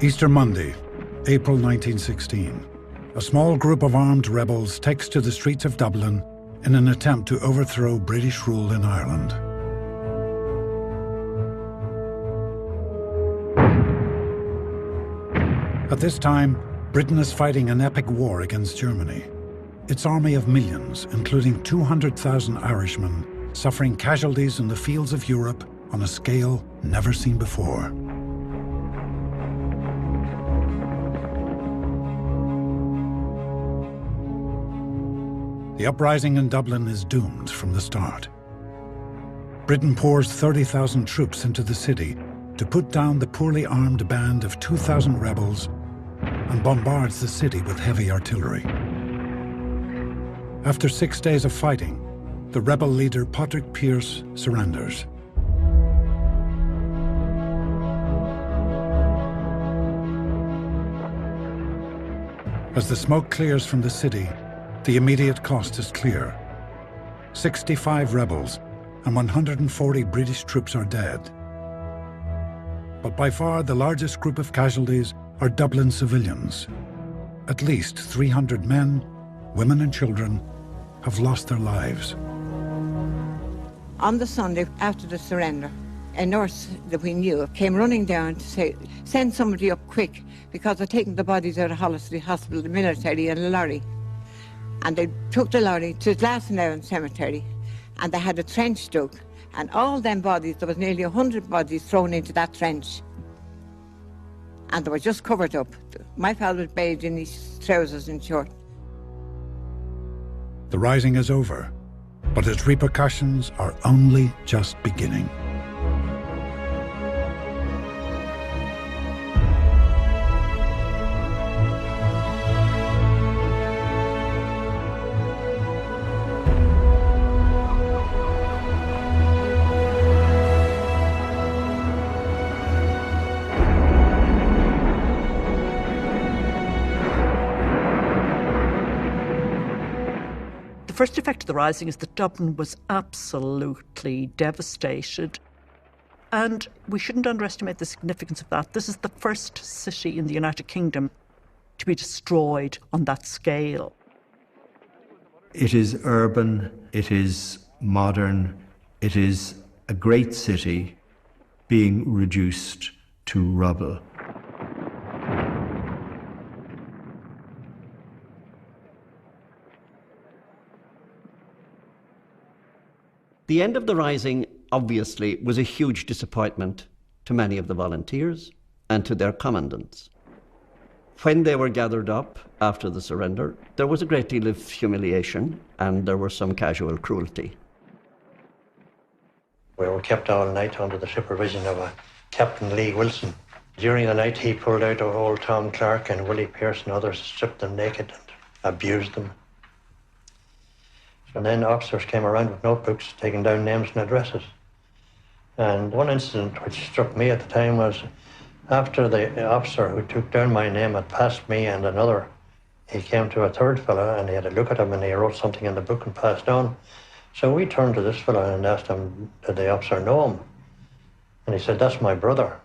Easter Monday, April 1916. A small group of armed rebels takes to the streets of Dublin in an attempt to overthrow British rule in Ireland. At this time, Britain is fighting an epic war against Germany. Its army of millions, including 200,000 Irishmen, suffering casualties in the fields of Europe on a scale never seen before. The uprising in Dublin is doomed from the start. Britain pours 30,000 troops into the city to put down the poorly armed band of 2,000 rebels and bombards the city with heavy artillery. After 6 days of fighting, the rebel leader Patrick Pearse surrenders. As the smoke clears from the city, the immediate cost is clear. 65 rebels and 140 British troops are dead. But by far the largest group of casualties are Dublin civilians. At least 300 men, women and children have lost their lives. On the Sunday after the surrender, a nurse that we knew came running down to say, send somebody up quick because they're taking the bodies out of Holles Street Hospital, the military, in a lorry. And they took the lorry to Glasnevin Cemetery and they had a trench dug. And all them bodies, there was nearly 100 bodies thrown into that trench. And they were just covered up. My father was bathed in his trousers and shorts. The rising is over, but its repercussions are only just beginning. The first effect of the rising is that Dublin was absolutely devastated. And we shouldn't underestimate the significance of that. This is the first city in the United Kingdom to be destroyed on that scale. It is urban, it is modern, it is a great city being reduced to rubble. The end of the rising, obviously, was a huge disappointment to many of the volunteers and to their commandants. When they were gathered up after the surrender, there was a great deal of humiliation and there was some casual cruelty. We were kept all night under the supervision of Captain Lee Wilson. During the night, he pulled out old Tom Clark and Willie Pearse and others, stripped them naked and abused them. And then officers came around with notebooks, taking down names and addresses. And one incident which struck me at the time was after the officer who took down my name had passed me and another, he came to a third fellow and he had a look at him and he wrote something in the book and passed on. So we turned to this fellow and asked him, did the officer know him? And he said, that's my brother.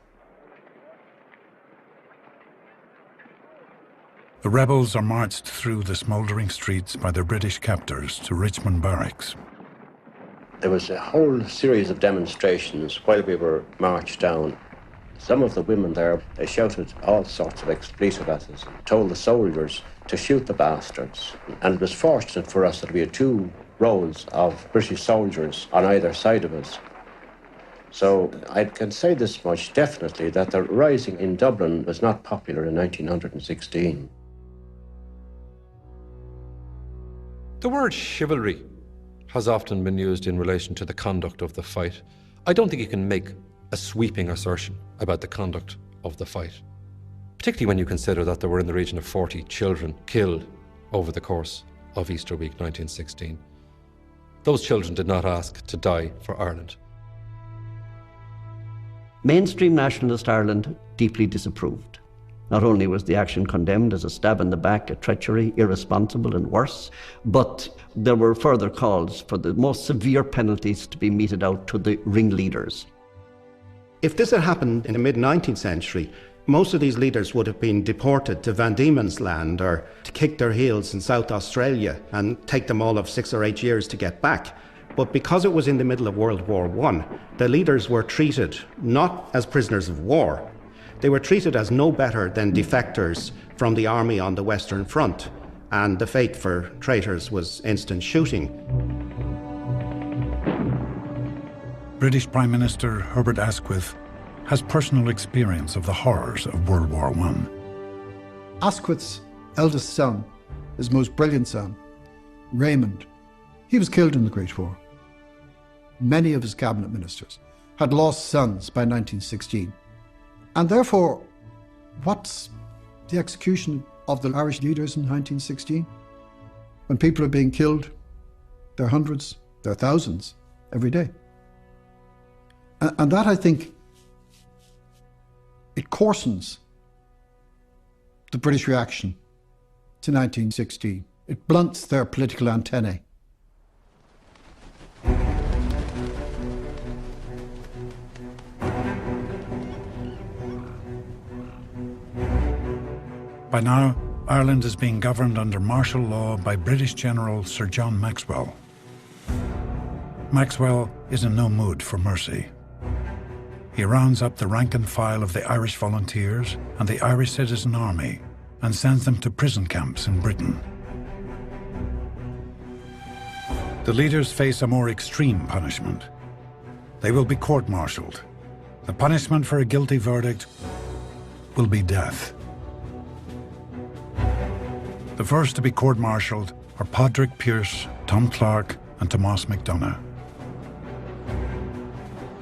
The rebels are marched through the smouldering streets by their British captors to Richmond Barracks. There was a whole series of demonstrations while we were marched down. Some of the women there, they shouted all sorts of expletive at us, told the soldiers to shoot the bastards. And it was fortunate for us that we had 2 rows of British soldiers on either side of us. So I can say this much definitely, that the rising in Dublin was not popular in 1916. The word chivalry has often been used in relation to the conduct of the fight. I don't think you can make a sweeping assertion about the conduct of the fight, particularly when you consider that there were in the region of 40 children killed over the course of Easter week 1916. Those children did not ask to die for Ireland. Mainstream nationalist Ireland deeply disapproved. Not only was the action condemned as a stab in the back, a treachery, irresponsible and worse, but there were further calls for the most severe penalties to be meted out to the ringleaders. If this had happened in the mid-19th century, Most of these leaders would have been deported to Van Diemen's Land or to kick their heels in South Australia and take them all of 6 or 8 years to get back. But because it was in the middle of World War I, the leaders were treated not as prisoners of war. They were treated as no better than defectors from the army on the Western Front, and the fate for traitors was instant shooting. British Prime Minister Herbert Asquith has personal experience of the horrors of World War I. Asquith's eldest son, his most brilliant son, Raymond, he was killed in the Great War. Many of his cabinet ministers had lost sons by 1916. And therefore, what's the execution of the Irish leaders in 1916? When people are being killed, there are hundreds, there are thousands every day. And that, I think, it coarsens the British reaction to 1916. It blunts their political antennae. By now, Ireland is being governed under martial law by British General Sir John Maxwell. Maxwell is in no mood for mercy. He rounds up the rank and file of the Irish Volunteers and the Irish Citizen Army and sends them to prison camps in Britain. The leaders face a more extreme punishment. They will be court-martialed. The punishment for a guilty verdict will be death. The first to be court-martialed are Padraig Pearse, Tom Clarke, and Tomás McDonagh.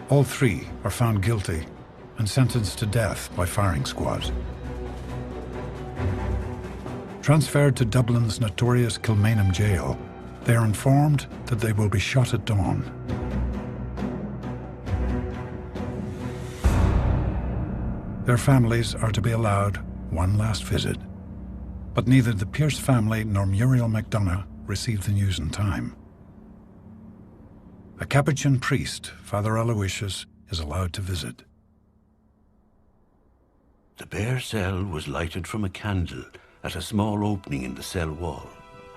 All three are found guilty and sentenced to death by firing squad. Transferred to Dublin's notorious Kilmainham jail, they are informed that they will be shot at dawn. Their families are to be allowed one last visit, but neither the Pearse family nor Muriel McDonagh received the news in time. A Capuchin priest, Father Aloysius, is allowed to visit. The bare cell was lighted from a candle at a small opening in the cell wall.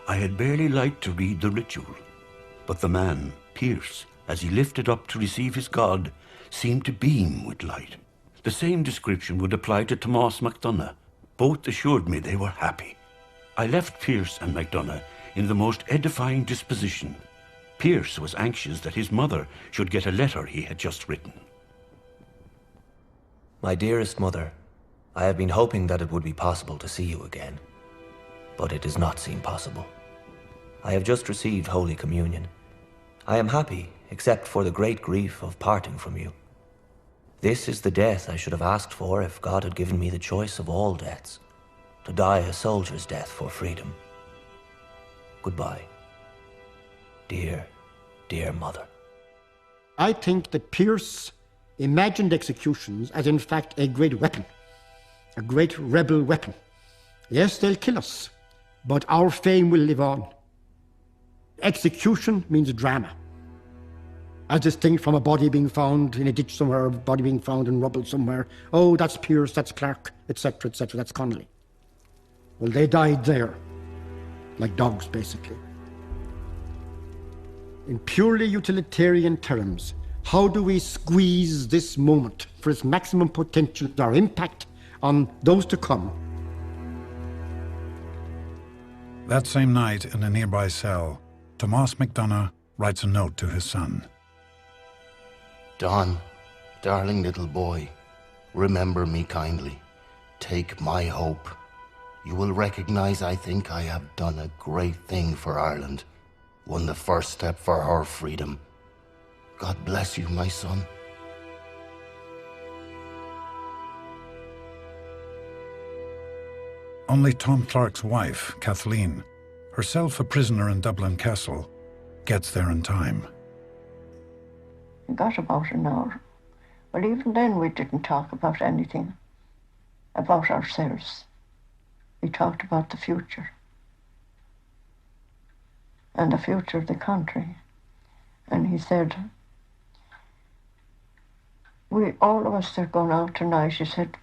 I had barely light to read the ritual, but the man, Pearse, as he lifted up to receive his God, seemed to beam with light. The same description would apply to Tomás McDonagh. Both assured me they were happy. I left Pearse and McDonagh in the most edifying disposition. Pearse was anxious that his mother should get a letter he had just written. My dearest mother, I have been hoping that it would be possible to see you again, but it does not seem possible. I have just received Holy Communion. I am happy, except for the great grief of parting from you. This is the death I should have asked for if God had given me the choice of all deaths, to die a soldier's death for freedom. Goodbye. Dear, dear mother. I think that Pearse imagined executions as in fact a great weapon, a great rebel weapon. Yes, they'll kill us, but our fame will live on. Execution means drama, as distinct from a body being found in a ditch somewhere, a body being found in rubble somewhere. Oh, that's Pearse, that's Clarke, etc., that's Connolly. Well, they died there, like dogs, basically. In purely utilitarian terms, how do we squeeze this moment for its maximum potential, our impact on those to come? That same night, in a nearby cell, Tomás McDonagh writes a note to his son. Don, darling little boy, remember me kindly. Take my hope. You will recognize I think I have done a great thing for Ireland. Won the first step for her freedom. God bless you, my son. Only Tom Clarke's wife, Kathleen, herself a prisoner in Dublin Castle, gets there in time. We got about an hour. Well, even then we didn't talk about anything about ourselves. We talked about the future and the future of the country. And he said, all of us are going out tonight. He said,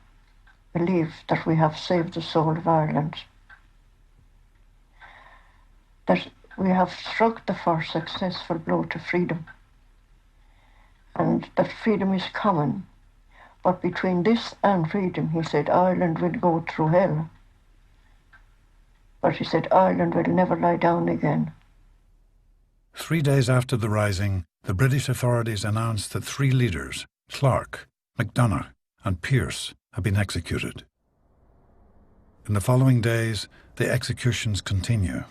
believe that we have saved the soul of Ireland, that we have struck the first successful blow to freedom, and that freedom is coming. But between this and freedom, he said, Ireland will go through hell. But he said, Ireland will never lie down again. 3 days after the rising, the British authorities announced that 3 leaders, Clark, MacDonagh and Pearse, had been executed. In the following days, the executions continue.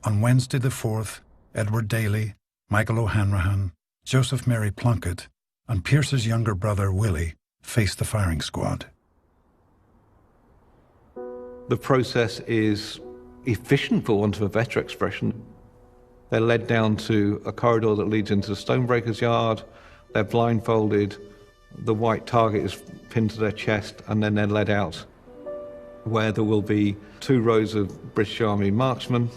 On Wednesday the 4th, Edward Daly, Michael O'Hanrahan, Joseph Mary Plunkett, and Pearse's younger brother, Willie, faced the firing squad. The process is efficient, for want of a better expression. They're led down to a corridor that leads into the stonebreaker's yard. They're blindfolded. The white target is pinned to their chest, and then they're led out, where there will be 2 rows of British Army marksmen,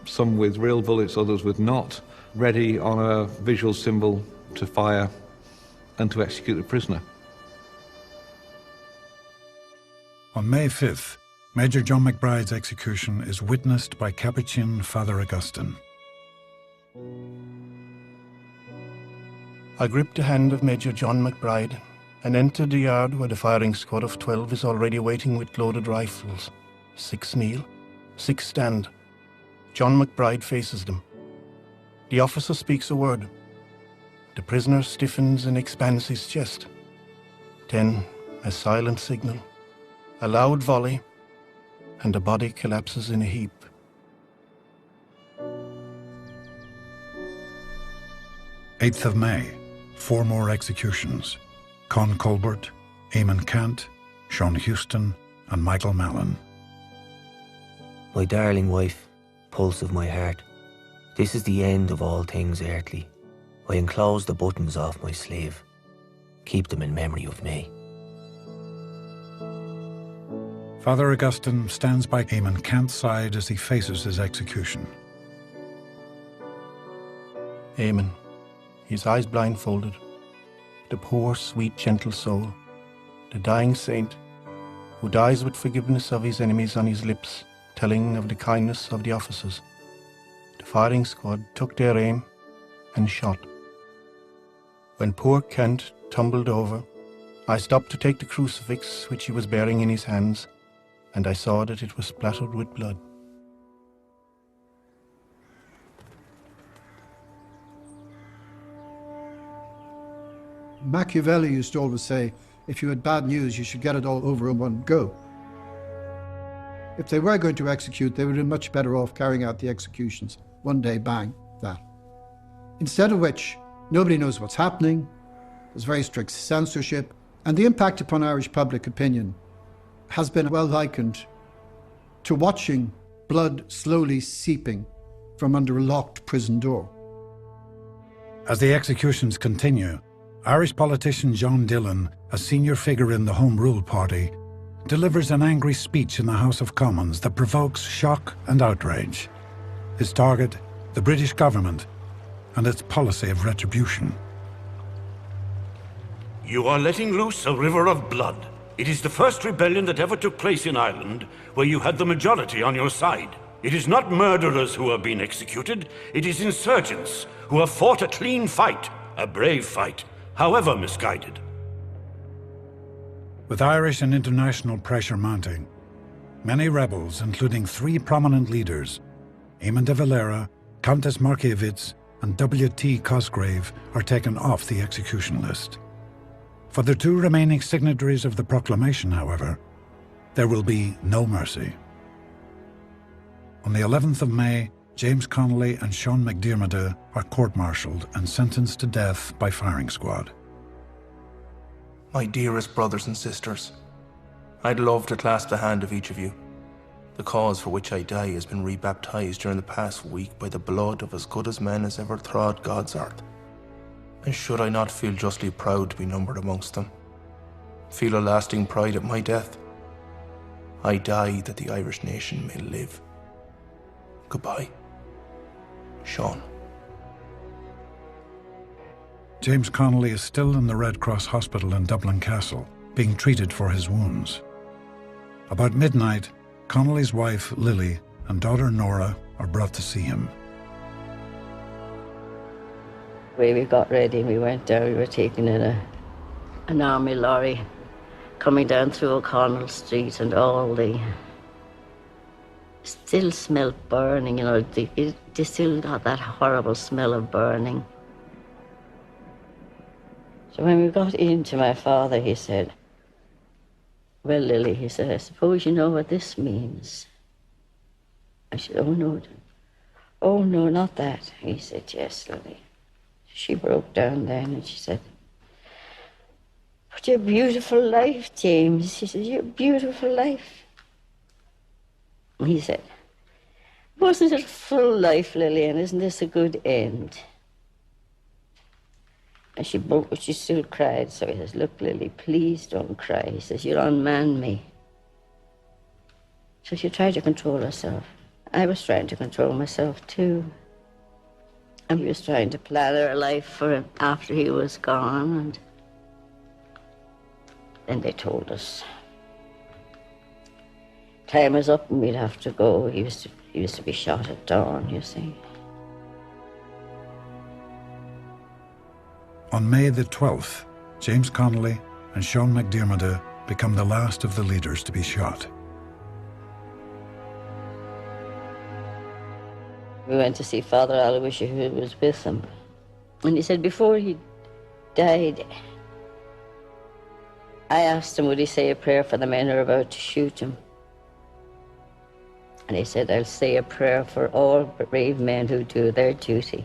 some with real bullets, others with not, ready on a visual symbol to fire and to execute the prisoner. On May 5th, Major John McBride's execution is witnessed by Capuchin Father Augustine. I gripped the hand of Major John McBride and entered the yard where the firing squad of 12 is already waiting with loaded rifles. 6 kneel, 6 stand. John McBride faces them. The officer speaks a word. The prisoner stiffens and expands his chest. Then, a silent signal, a loud volley, and the body collapses in a heap. "8th of May, 4 more executions. Con Colbert, Eamon Cant, Sean Houston, and Michael Mallon. My darling wife, pulse of my heart, this is the end of all things earthly. I enclose the buttons off my sleeve. Keep them in memory of me." Father Augustine stands by Eamon Cant's side as he faces his execution. Eamon, his eyes blindfolded, the poor, sweet, gentle soul, the dying saint who dies with forgiveness of his enemies on his lips, telling of the kindness of the officers. The firing squad took their aim and shot. When poor Kent tumbled over, I stopped to take the crucifix which he was bearing in his hands, and I saw that it was splattered with blood. Machiavelli used to always say, if you had bad news, you should get it all over in one go. If they were going to execute, they would have been much better off carrying out the executions. One day, bang, that. Instead of which, nobody knows what's happening, there's very strict censorship, and the impact upon Irish public opinion has been well likened to watching blood slowly seeping from under a locked prison door. As the executions continue, Irish politician John Dillon, a senior figure in the Home Rule Party, delivers an angry speech in the House of Commons that provokes shock and outrage. His target, the British government, and its policy of retribution. You are letting loose a river of blood. It is the first rebellion that ever took place in Ireland where you had the majority on your side. It is not murderers who are being executed, it is insurgents who have fought a clean fight, a brave fight, however misguided. With Irish and international pressure mounting, many rebels, including 3 prominent leaders, Eamon de Valera, Countess Markievicz, and W.T. Cosgrave, are taken off the execution list. For the 2 remaining signatories of the proclamation, however, there will be no mercy. On the 11th of May, James Connolly and Sean McDiarmid are court-martialed and sentenced to death by firing squad. My dearest brothers and sisters, I'd love to clasp the hand of each of you. The cause for which I die has been rebaptized during the past week by the blood of as good as men as ever trod God's earth. And should I not feel justly proud to be numbered amongst them? Feel a lasting pride at my death? I die that the Irish nation may live. Goodbye. Sean. James Connolly is still in the Red Cross Hospital in Dublin Castle, being treated for his wounds. About midnight, Connolly's wife, Lily, and daughter, Nora, are brought to see him. We got ready and we went down. We were taken in an army lorry coming down through O'Connell Street, and all the still smelled burning, you know, they still got that horrible smell of burning. So when we got into my father, he said, "Well, Lily," he said, "I suppose you know what this means." I said, "Oh, no. Oh, no, not that." He said, "Yes, Lily." She broke down then and she said, "But your beautiful life, James." She said, "Your beautiful life." And he said, "Wasn't it a full life, Lily, and isn't this a good end?" And she still cried. So he says, "Look, Lily, please don't cry." He says, "You'll unman me." So she tried to control herself. I was trying to control myself too. And we was trying to plan our life for him after he was gone. And then they told us time was up and we'd have to go. He was to be shot at dawn, you see. On May the 12th, James Connolly and Sean McDiarmid become the last of the leaders to be shot. We went to see Father Aloysius, who was with him. And he said before he died, I asked him would he say a prayer for the men who are about to shoot him. And he said, "I'll say a prayer for all brave men who do their duty."